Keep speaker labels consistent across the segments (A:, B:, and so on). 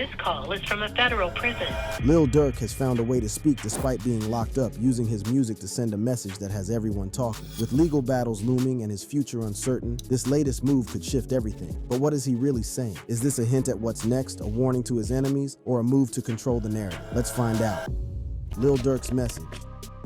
A: This call is from a federal prison.
B: Lil Durk has found a way to speak despite being locked up, using his music to send a message that has everyone talking. With legal battles looming and his future uncertain, this latest move could shift everything. But what is he really saying? Is this a hint at what's next, a warning to his enemies, or a move to control the narrative? Let's find out. Lil Durk's message.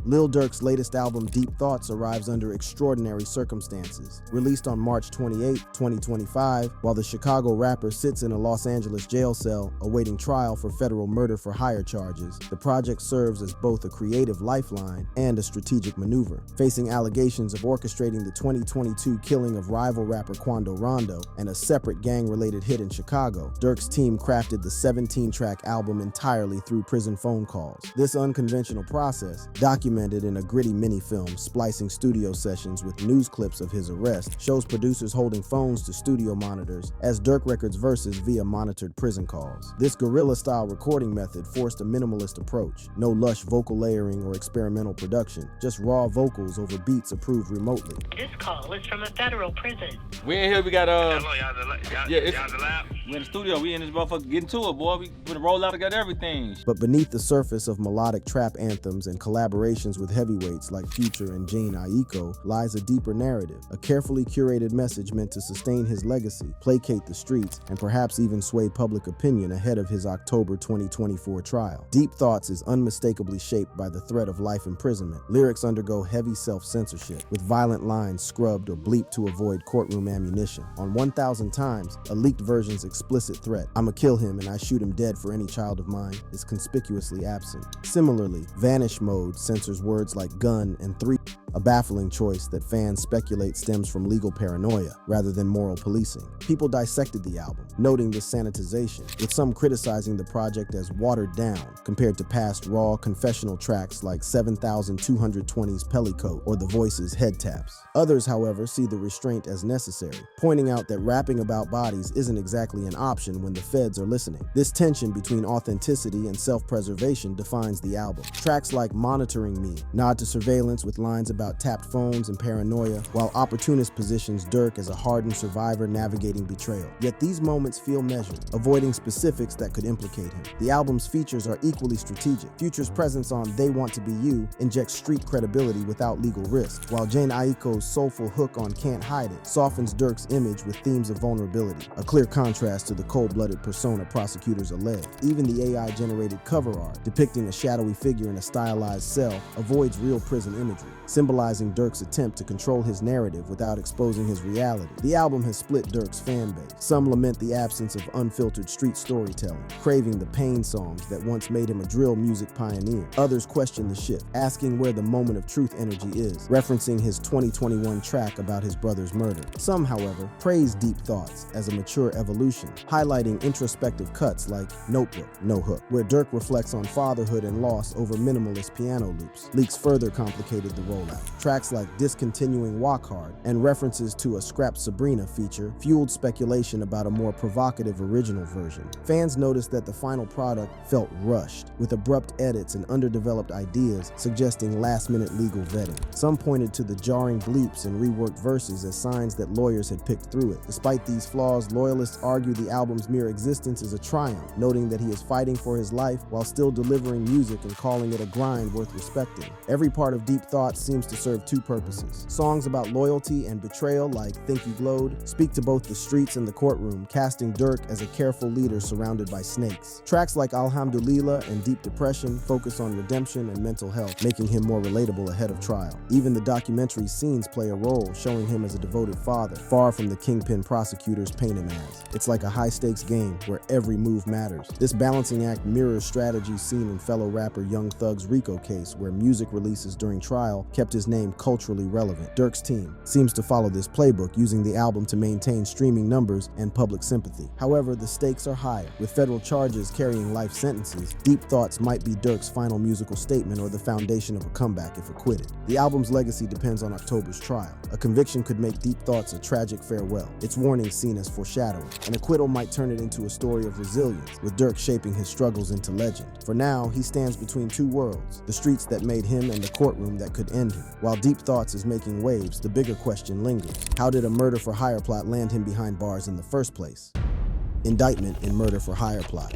B: Lil Durk's latest album, Deep Thoughts, arrives under extraordinary circumstances. Released on March 28, 2025, while the Chicago rapper sits in a Los Angeles jail cell awaiting trial for federal murder-for-hire charges, the project serves as both a creative lifeline and a strategic maneuver. Facing allegations of orchestrating the 2022 killing of rival rapper Quando Rondo and a separate gang-related hit in Chicago, Durk's team crafted the 17-track album entirely through prison phone calls. This unconventional process, documented in a gritty mini-film splicing studio sessions with news clips of his arrest, shows producers holding phones to studio monitors as Durk records verses via monitored prison calls. This guerrilla-style recording method forced a minimalist approach. No lush vocal layering or experimental production, just raw vocals over beats approved remotely.
A: This call is from a federal prison.
C: We in here, we got
D: Hello, y'all the lab?
C: we in the studio, we in this motherfucker getting to it, boy. We gonna roll out together everything.
B: But beneath the surface of melodic trap anthems and collaborations with heavyweights like Future and Jane Aiko lies a deeper narrative, a carefully curated message meant to sustain his legacy, placate the streets, and perhaps even sway public opinion ahead of his October 2024 trial. Deep Thoughts is unmistakably shaped by the threat of life imprisonment. Lyrics undergo heavy self-censorship, with violent lines scrubbed or bleeped to avoid courtroom ammunition. On 1,000 times, a leaked version's explicit threat, "I'ma kill him and I shoot him dead for any child of mine," is conspicuously absent. Similarly, Vanish Mode censors words like gun and three, a baffling choice that fans speculate stems from legal paranoia rather than moral policing. People dissected the album, noting this sanitization, with some criticizing the project as watered down compared to past raw confessional tracks like 7220's Pellicoat or The Voice's Head Taps. Others, however, see the restraint as necessary, pointing out that rapping about bodies isn't exactly an option when the feds are listening. This tension between authenticity and self-preservation defines the album. Tracks like Monitoring Me nod to surveillance with lines about tapped phones and paranoia, while Opportunist positions Durk as a hardened survivor navigating betrayal. Yet these moments feel measured, avoiding specifics that could implicate him. The album's features are equally strategic. Future's presence on They Want to Be You injects street credibility without legal risk, while Jane Aiko's soulful hook on Can't Hide It softens Durk's image with themes of vulnerability, a clear contrast to the cold-blooded persona prosecutors allege. Even the AI-generated cover art, depicting a shadowy figure in a stylized cell, avoids real prison imagery, symbolizing Durk's attempt to control his narrative without exposing his reality. The album has split Durk's fan base. Some lament the absence of unfiltered street storytelling, craving the pain songs that once made him a drill music pioneer. Others question the shift, asking where the moment of truth energy is, referencing his 2021 track about his brother's murder. Some, however, praise Deep Thoughts as a mature evolution, highlighting introspective cuts like Notebook, No Hook, where Durk reflects on fatherhood and loss over minimalist piano loops. Leaks further complicated the rollout. Tracks like Discontinuing Walk Hard and references to a Scrap Sabrina feature fueled speculation about a more provocative original version. Fans noticed that the final product felt rushed, with abrupt edits and underdeveloped ideas suggesting last-minute legal vetting. Some pointed to the jarring bleeps and reworked verses as signs that lawyers had picked through it. Despite these flaws, loyalists argue the album's mere existence is a triumph, noting that he is fighting for his life while still delivering music and calling it a grind worth respecting. Every part of Deep Thoughts seems to serve two purposes. Songs about loyalty and betrayal, like Think You Glowed, speak to both the streets and the courtroom, casting Durk as a careful leader surrounded by snakes. Tracks like Alhamdulillah and Deep Depression focus on redemption and mental health, making him more relatable ahead of trial. Even the documentary scenes play a role, showing him as a devoted father, far from the kingpin prosecutors paint him as. It's like a high-stakes game where every move matters. This balancing act mirrors strategies seen in fellow rapper Young Thug's RICO case, where music releases during trial kept his name culturally relevant. Durk's team seems to follow this playbook, using the album to maintain streaming numbers and public sympathy. However, the stakes are higher. With federal charges carrying life sentences, Deep Thoughts might be Durk's final musical statement or the foundation of a comeback if acquitted. The album's legacy depends on October's trial. A conviction could make Deep Thoughts a tragic farewell, its warnings seen as foreshadowing. An acquittal might turn it into a story of resilience, with Durk shaping his struggles into legend. For now, he stands between two worlds, the streets that made him and the courtroom that could end him. While Deep Thoughts is making waves, the bigger question lingers. How did a murder-for-hire plot land him behind bars in the first place? Indictment in murder-for-hire plot.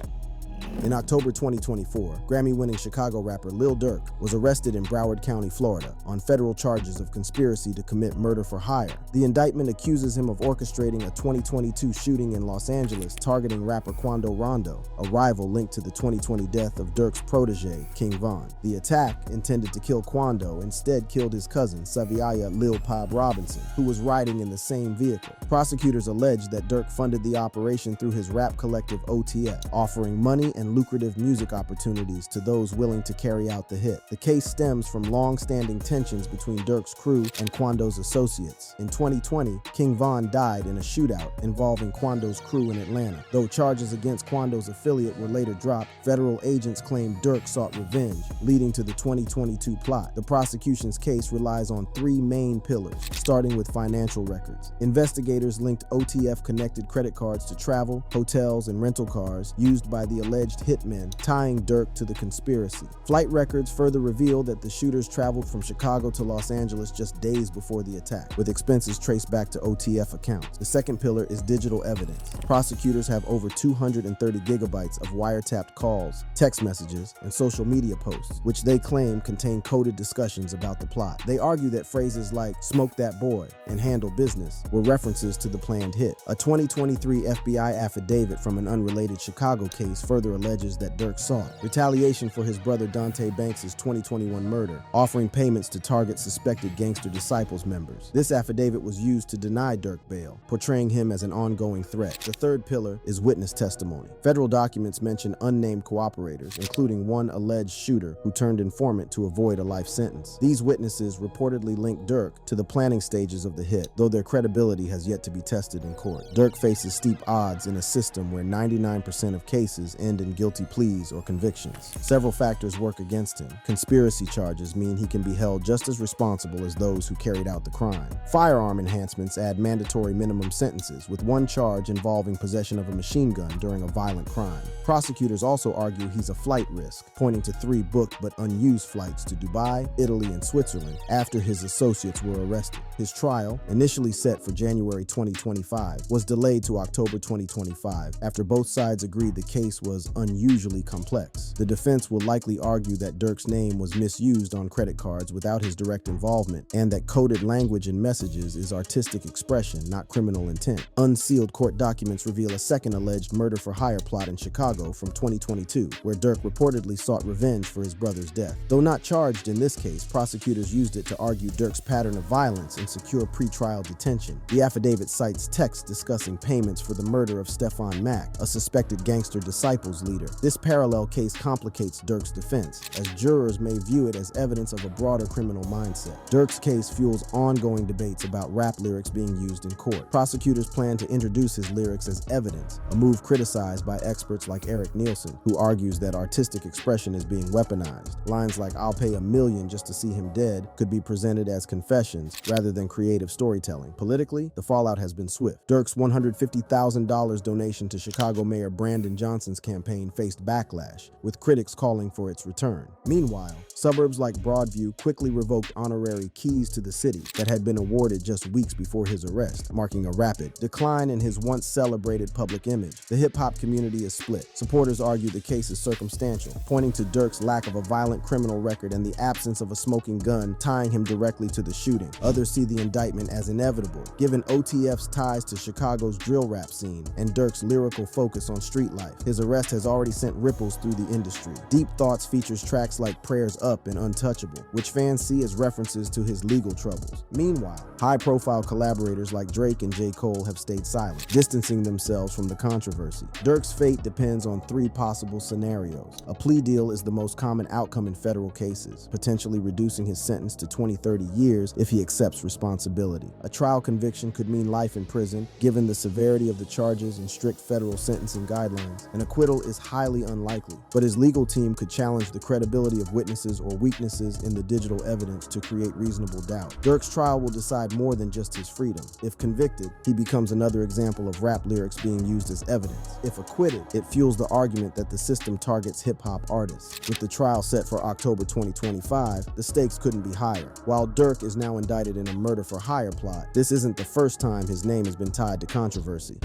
B: In October 2024, Grammy-winning Chicago rapper Lil Durk was arrested in Broward County, Florida, on federal charges of conspiracy to commit murder for hire. The indictment accuses him of orchestrating a 2022 shooting in Los Angeles targeting rapper Quando Rondo, a rival linked to the 2020 death of Durk's protege, King Von. The attack, intended to kill Quando, instead killed his cousin, Saviaya Lil Pab Robinson, who was riding in the same vehicle. Prosecutors alleged that Durk funded the operation through his rap collective OTF, offering money and lucrative music opportunities to those willing to carry out the hit. The case stems from long-standing tensions between Durk's crew and Quando's associates. In 2020, King Von died in a shootout involving Quando's crew in Atlanta. Though charges against Quando's affiliate were later dropped, federal agents claimed Durk sought revenge, leading to the 2022 plot. The prosecution's case relies on three main pillars, starting with financial records. Investigators linked OTF-connected credit cards to travel, hotels, and rental cars used by the alleged hitmen, tying Durk to the conspiracy. Flight records further reveal that the shooters traveled from Chicago to Los Angeles just days before the attack, with expenses traced back to OTF accounts. The second pillar is digital evidence. Prosecutors have over 230 gigabytes of wiretapped calls, text messages, and social media posts, which they claim contain coded discussions about the plot. They argue that phrases like "smoke that boy" and "handle business" were references to the planned hit. A 2023 FBI affidavit from an unrelated Chicago case further alleges that Durk sought retaliation for his brother Dante Banks' 2021 murder, offering payments to target suspected Gangster Disciples members. This affidavit was used to deny Durk bail, portraying him as an ongoing threat. The third pillar is witness testimony. Federal documents mention unnamed cooperators, including one alleged shooter who turned informant to avoid a life sentence. These witnesses reportedly linked Durk to the planning stages of the hit, though their credibility has yet to be tested in court. Durk faces steep odds in a system where 99% of cases end in guilty pleas or convictions. Several factors work against him. Conspiracy charges mean he can be held just as responsible as those who carried out the crime. Firearm enhancements add mandatory minimum sentences, with one charge involving possession of a machine gun during a violent crime. Prosecutors also argue he's a flight risk, pointing to 3 booked but unused flights to Dubai, Italy, and Switzerland after his associates were arrested. His trial, initially set for January 2025, was delayed to October 2025 after both sides agreed the case was unusually complex. The defense will likely argue that Durk's name was misused on credit cards without his direct involvement, and that coded language in messages is artistic expression, not criminal intent. Unsealed court documents reveal a second alleged murder-for-hire plot in Chicago from 2022, where Durk reportedly sought revenge for his brother's death. Though not charged in this case, prosecutors used it to argue Durk's pattern of violence and secure pretrial detention. The affidavit cites texts discussing payments for the murder of Stefan Mack, a suspected Gangster Disciples leader. This parallel case complicates Durk's defense, as jurors may view it as evidence of a broader criminal mindset. Durk's case fuels ongoing debates about rap lyrics being used in court. Prosecutors plan to introduce his lyrics as evidence, a move criticized by experts like Eric Nielsen, who argues that artistic expression is being weaponized. Lines like "I'll pay $1 million just to see him dead" could be presented as confessions rather than creative storytelling. Politically, the fallout has been swift. Durk's $150,000 donation to Chicago Mayor Brandon Johnson's campaign faced backlash, with critics calling for its return. Meanwhile, suburbs like Broadview quickly revoked honorary keys to the city that had been awarded just weeks before his arrest, marking a rapid decline in his once celebrated public image. The hip-hop community is split. Supporters argue the case is circumstantial, pointing to Durk's lack of a violent criminal record and the absence of a smoking gun tying him directly to the shooting. Others see the indictment as inevitable, given OTF's ties to Chicago's drill rap scene and Durk's lyrical focus on street life. His arrest has already sent ripples through the industry. Deep Thoughts features tracks like Prayers Up and Untouchable, which fans see as references to his legal troubles. Meanwhile, high-profile collaborators like Drake and J. Cole have stayed silent, distancing themselves from the controversy. Durk's fate depends on 3 possible scenarios. A plea deal is the most common outcome in federal cases, potentially reducing his sentence to 20-30 years if he accepts responsibility. A trial conviction could mean life in prison, given the severity of the charges and strict federal sentencing guidelines. An acquittal is highly unlikely, but his legal team could challenge the credibility of witnesses or weaknesses in the digital evidence to create reasonable doubt. Durk's trial will decide more than just his freedom. If convicted, he becomes another example of rap lyrics being used as evidence. If acquitted, it fuels the argument that the system targets hip-hop artists. With the trial set for October 2025, the stakes couldn't be higher. While Durk is now indicted in a murder-for-hire plot, this isn't the first time his name has been tied to controversy.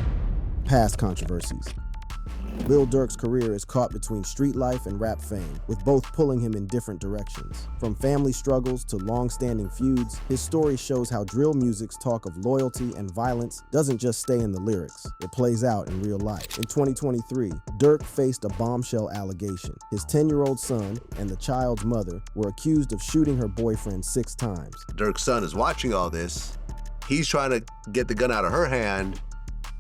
B: Past controversies. Lil Durk's career is caught between street life and rap fame, with both pulling him in different directions. From family struggles to long-standing feuds, his story shows how drill music's talk of loyalty and violence doesn't just stay in the lyrics, it plays out in real life. In 2023, Durk faced a bombshell allegation. His 10-year-old son and the child's mother were accused of shooting her boyfriend 6 times.
E: Durk's son is watching all this. He's trying to get the gun out of her hand.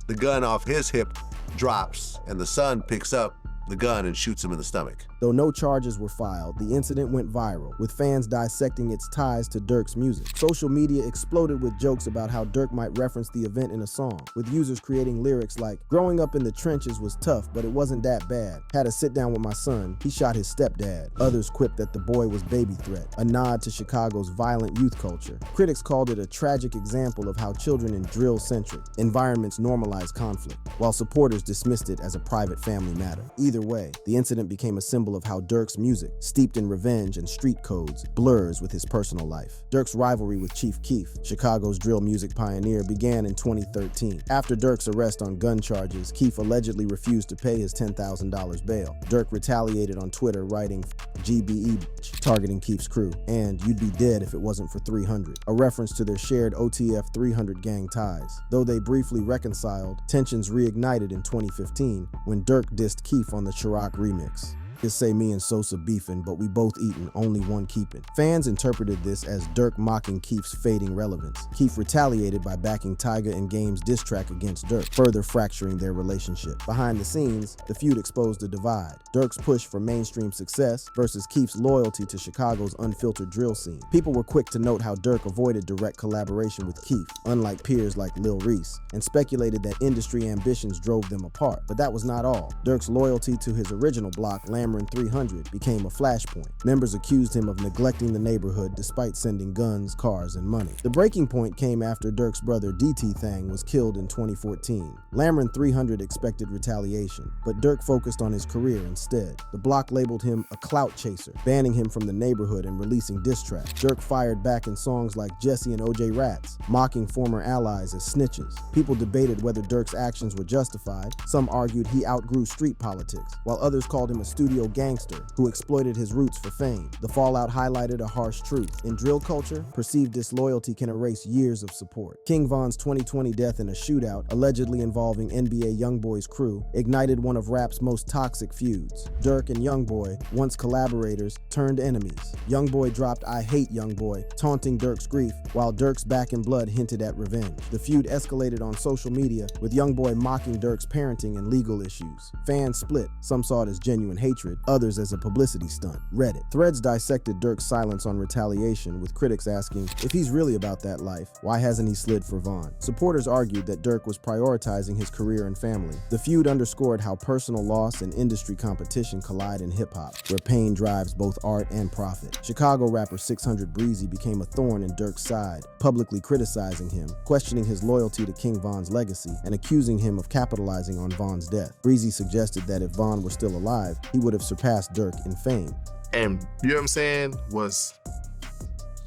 E: The gun off his hip drops, and the son picks up the gun and shoots him in the stomach.
B: Though no charges were filed, the incident went viral, with fans dissecting its ties to Durk's music. Social media exploded with jokes about how Durk might reference the event in a song, with users creating lyrics like, "Growing up in the trenches was tough, but it wasn't that bad. Had to sit down with my son. He shot his stepdad." Others quipped that the boy was baby threat, a nod to Chicago's violent youth culture. Critics called it a tragic example of how children in drill-centric environments normalize conflict, while supporters dismissed it as a private family matter. Either way, the incident became a symbol of how Durk's music, steeped in revenge and street codes, blurs with his personal life. Durk's rivalry with Chief Keef, Chicago's drill music pioneer, began in 2013. After Durk's arrest on gun charges, Keef allegedly refused to pay his $10,000 bail. Durk retaliated on Twitter, writing "GBE," targeting Keef's crew, and "You'd be dead if it wasn't for 300," a reference to their shared OTF 300 gang ties. Though they briefly reconciled, tensions reignited in 2015 when Durk dissed Keef on the Chirac remix. "Just say me and Sosa beefing, but we both eating, only one keeping." Fans interpreted this as Durk mocking Keef's fading relevance. Keef retaliated by backing Tyga and Game's diss track against Durk, further fracturing their relationship. Behind the scenes, the feud exposed a divide: Durk's push for mainstream success versus Keef's loyalty to Chicago's unfiltered drill scene. People were quick to note how Durk avoided direct collaboration with Keef, unlike peers like Lil Reese, and speculated that industry ambitions drove them apart. But that was not all. Durk's loyalty to his original block, Lamron 300, became a flashpoint. Members accused him of neglecting the neighborhood despite sending guns, cars, and money. The breaking point came after Durk's brother DT Thang was killed in 2014. Lamron 300 expected retaliation, but Durk focused on his career instead. The block labeled him a clout chaser, banning him from the neighborhood and releasing diss tracks. Durk fired back in songs like Jesse and OJ Rats, mocking former allies as snitches. People debated whether Durk's actions were justified. Some argued he outgrew street politics, while others called him a studio gangster who exploited his roots for fame. The fallout highlighted a harsh truth. In drill culture, perceived disloyalty can erase years of support. King Von's 2020 death in a shootout, allegedly involving NBA YoungBoy's crew, ignited one of rap's most toxic feuds. Durk and YoungBoy, once collaborators, turned enemies. YoungBoy dropped "I hate YoungBoy," taunting Durk's grief, while Durk's Back in Blood hinted at revenge. The feud escalated on social media, with YoungBoy mocking Durk's parenting and legal issues. Fans split. Some saw it as genuine hatred, others as a publicity stunt. Reddit. Threads dissected Durk's silence on retaliation, with critics asking, if he's really about that life, why hasn't he slid for Von? Supporters argued that Durk was prioritizing his career and family. The feud underscored how personal loss and industry competition collide in hip-hop, where pain drives both art and profit. Chicago rapper 600 Breezy became a thorn in Durk's side, publicly criticizing him, questioning his loyalty to King Von's legacy, and accusing him of capitalizing on Von's death. Breezy suggested that if Von were still alive, he would have surpassed Durk in fame.
F: And you know what I'm saying, was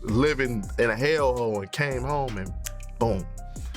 F: living in a hellhole and came home and boom.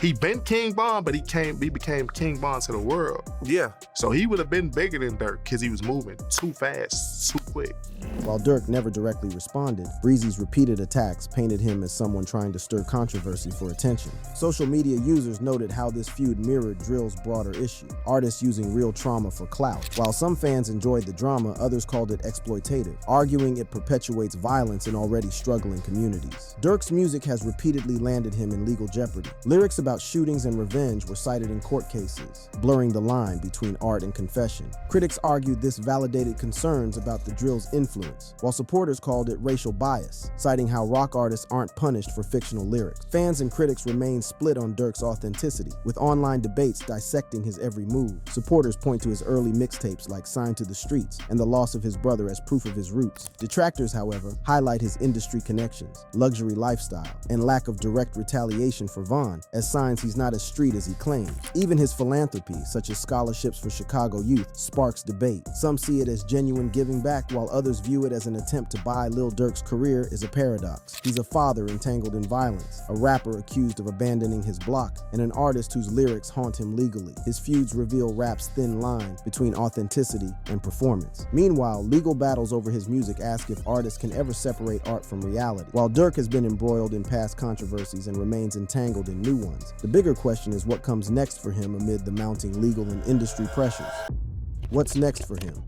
F: He been King Von, but he became King Von to the world.
E: Yeah.
F: So he would have been bigger than Durk because he was moving too fast, too quick.
B: While Durk never directly responded, Breezy's repeated attacks painted him as someone trying to stir controversy for attention. Social media users noted how this feud mirrored drill's broader issue, artists using real trauma for clout. While some fans enjoyed the drama, others called it exploitative, arguing it perpetuates violence in already struggling communities. Durk's music has repeatedly landed him in legal jeopardy. Lyrics about shootings and revenge were cited in court cases, blurring the line between art and confession. Critics argued this validated concerns about the drill's influence, while supporters called it racial bias, citing how rock artists aren't punished for fictional lyrics. Fans and critics remain split on Durk's authenticity, with online debates dissecting his every move. Supporters point to his early mixtapes like Signed to the Streets and the loss of his brother as proof of his roots. Detractors, however, highlight his industry connections, luxury lifestyle, and lack of direct retaliation for Von, as signs he's not as street as he claims. Even his philanthropy, such as scholarships for Chicago youth, sparks debate. Some see it as genuine giving back, while others view it as an attempt to buy Lil Durk's career is a paradox. He's a father entangled in violence, a rapper accused of abandoning his block, and an artist whose lyrics haunt him legally. His feuds reveal rap's thin line between authenticity and performance. Meanwhile, legal battles over his music ask if artists can ever separate art from reality. While Durk has been embroiled in past controversies and remains entangled in new ones, the bigger question is what comes next for him amid the mounting legal and industry pressures. What's next for him?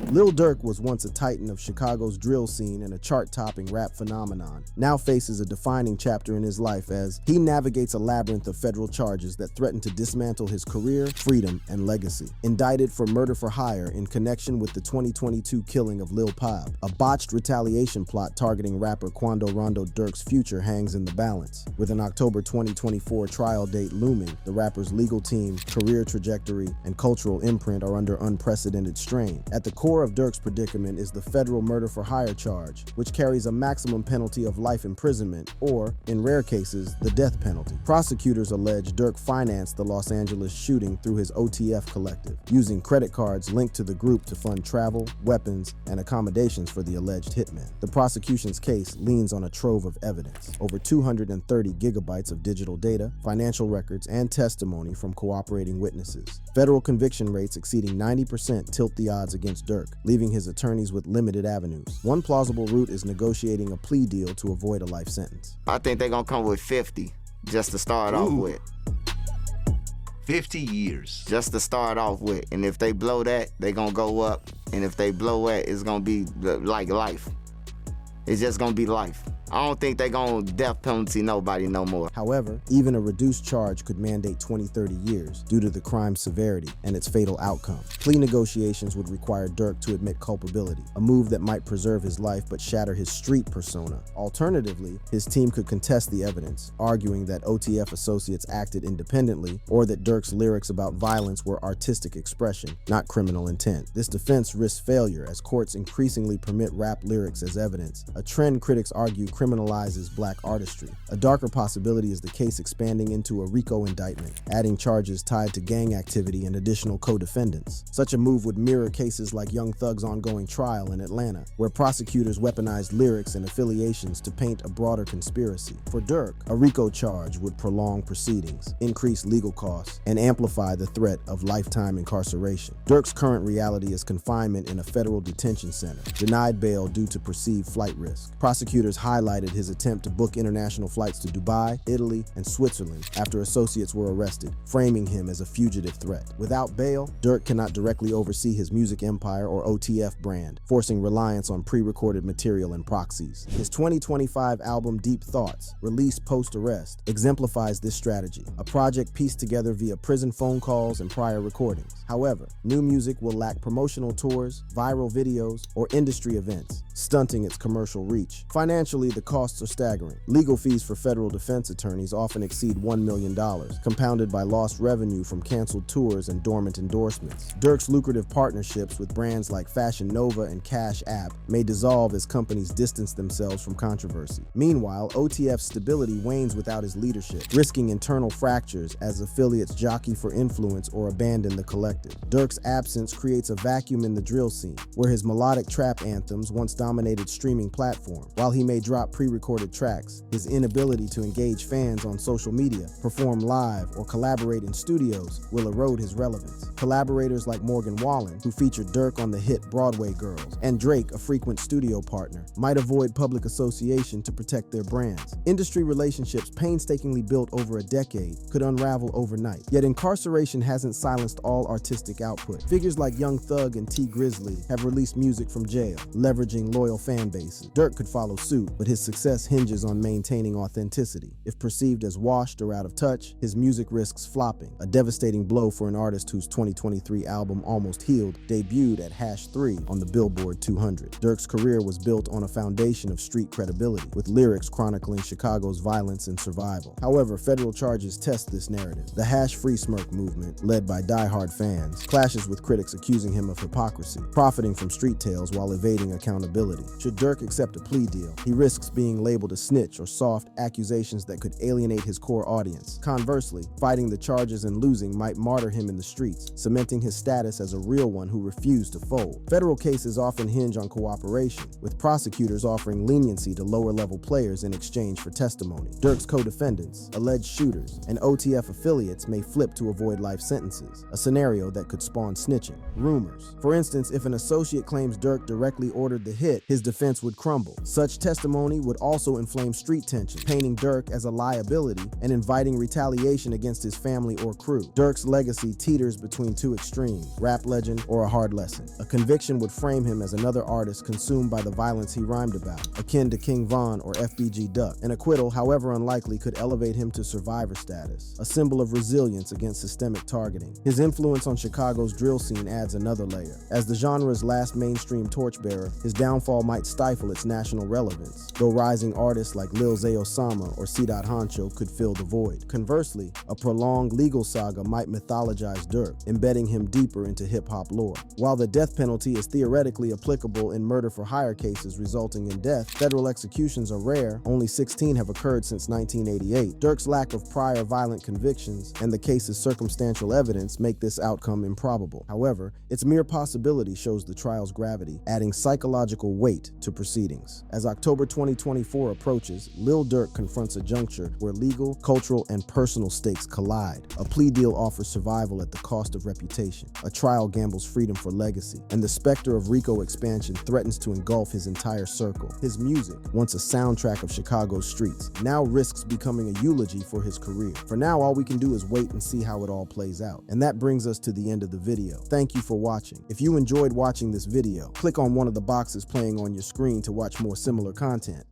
B: Lil Durk was once a titan of Chicago's drill scene and a chart-topping rap phenomenon, now faces a defining chapter in his life as he navigates a labyrinth of federal charges that threaten to dismantle his career, freedom, and legacy. Indicted for murder for hire in connection with the 2022 killing of Lil Pab, a botched retaliation plot targeting rapper Quando Rondo Durk's future hangs in the balance. With an October 2024 trial date looming, the rapper's legal team, career trajectory, and cultural imprint are under unprecedented strain. At the core of Durk's predicament is the federal murder for hire charge, which carries a maximum penalty of life imprisonment or, in rare cases, the death penalty. Prosecutors allege Durk financed the Los Angeles shooting through his OTF collective, using credit cards linked to the group to fund travel, weapons, and accommodations for the alleged hitmen. The prosecution's case leans on a trove of evidence, over 230 gigabytes of digital data, financial records, and testimony from cooperating witnesses. Federal conviction rates exceeding 90% tilt the odds against Durk, leaving his attorneys with limited avenues. One plausible route is negotiating a plea deal to avoid a life sentence.
G: I think they're gonna come with 50 just to start off with.
E: 50 years.
G: Just to start off with. And if they blow that, they're gonna go up. And if they blow that, it's gonna be like life. It's just gonna be life. I don't think they're gonna death penalty nobody no more.
B: However, even a reduced charge could mandate 20-30 years due to the crime's severity and its fatal outcome. Plea negotiations would require Durk to admit culpability, a move that might preserve his life but shatter his street persona. Alternatively, his team could contest the evidence, arguing that OTF associates acted independently or that Durk's lyrics about violence were artistic expression, not criminal intent. This defense risks failure as courts increasingly permit rap lyrics as evidence, a trend critics argue criminalizes black artistry. A darker possibility is the case expanding into a RICO indictment, adding charges tied to gang activity and additional co-defendants. Such a move would mirror cases like Young Thug's ongoing trial in Atlanta, where prosecutors weaponized lyrics and affiliations to paint a broader conspiracy. For Durk, a RICO charge would prolong proceedings, increase legal costs, and amplify the threat of lifetime incarceration. Durk's current reality is confinement in a federal detention center, denied bail due to perceived flight risk. Prosecutors highlighted his attempt to book international flights to Dubai, Italy, and Switzerland after associates were arrested, framing him as a fugitive threat. Without bail, Durk cannot directly oversee his music empire or OTF brand, forcing reliance on pre-recorded material and proxies. His 2025 album Deep Thoughts, released post-arrest, exemplifies this strategy, a project pieced together via prison phone calls and prior recordings. However, new music will lack promotional tours, viral videos, or industry events, stunting its commercial reach. Financially, the costs are staggering. Legal fees for federal defense attorneys often exceed $1 million, compounded by lost revenue from canceled tours and dormant endorsements. Durk's lucrative partnerships with brands like Fashion Nova and Cash App may dissolve as companies distance themselves from controversy. Meanwhile, OTF's stability wanes without his leadership, risking internal fractures as affiliates jockey for influence or abandon the collective. Durk's absence creates a vacuum in the drill scene, where his melodic trap anthems once dominated streaming platforms. While he may drop pre-recorded tracks, his inability to engage fans on social media, perform live, or collaborate in studios will erode his relevance. Collaborators like Morgan Wallen, who featured Durk on the hit Broadway Girls, and Drake, a frequent studio partner, might avoid public association to protect their brands. Industry relationships painstakingly built over a decade could unravel overnight. Yet incarceration hasn't silenced all artistic output. Figures like Young Thug and T Grizzly have released music from jail, leveraging loyal fan bases. Durk could follow suit, but his success hinges on maintaining authenticity. If perceived as washed or out of touch, his music risks flopping, a devastating blow for an artist whose 2023 album Almost Healed debuted at #3 on the Billboard 200. Durk's career was built on a foundation of street credibility, with lyrics chronicling Chicago's violence and survival. However, federal charges test this narrative. The Free Smirk movement, led by diehard fans, clashes with critics accusing him of hypocrisy, profiting from street tales while evading accountability. liability. Should Durk accept a plea deal, he risks being labeled a snitch or soft, accusations that could alienate his core audience. Conversely, fighting the charges and losing might martyr him in the streets, cementing his status as a real one who refused to fold. Federal cases often hinge on cooperation, with prosecutors offering leniency to lower-level players in exchange for testimony. Durk's co-defendants, alleged shooters, and OTF affiliates may flip to avoid life sentences, a scenario that could spawn snitching. Rumors. For instance, if an associate claims Durk directly ordered the hit, his defense would crumble. Such testimony would also inflame street tension, painting Durk as a liability and inviting retaliation against his family or crew. Durk's legacy teeters between two extremes, rap legend or a hard lesson. A conviction would frame him as another artist consumed by the violence he rhymed about, akin to King Von or FBG Duck. An acquittal, however unlikely, could elevate him to survivor status, a symbol of resilience against systemic targeting. His influence on Chicago's drill scene adds another layer. As the genre's last mainstream torchbearer, his downfall might stifle its national relevance, though rising artists like Lil Zay Osama or C. Honcho could fill the void. Conversely, a prolonged legal saga might mythologize Durk, embedding him deeper into hip-hop lore. While the death penalty is theoretically applicable in murder-for-hire cases resulting in death, federal executions are rare. Only 16 have occurred since 1988. Durk's lack of prior violent convictions and the case's circumstantial evidence make this outcome improbable. However, its mere possibility shows the trial's gravity, adding psychological weight to proceedings. As October 2024 approaches, Lil Durk confronts a juncture where legal, cultural, and personal stakes collide. A plea deal offers survival at the cost of reputation. A trial gambles freedom for legacy. And the specter of RICO expansion threatens to engulf his entire circle. His music, once a soundtrack of Chicago's streets, now risks becoming a eulogy for his career. For now, all we can do is wait and see how it all plays out. And that brings us to the end of the video. Thank you for watching. If you enjoyed watching this video, click on one of the boxes playing on your screen to watch more similar content.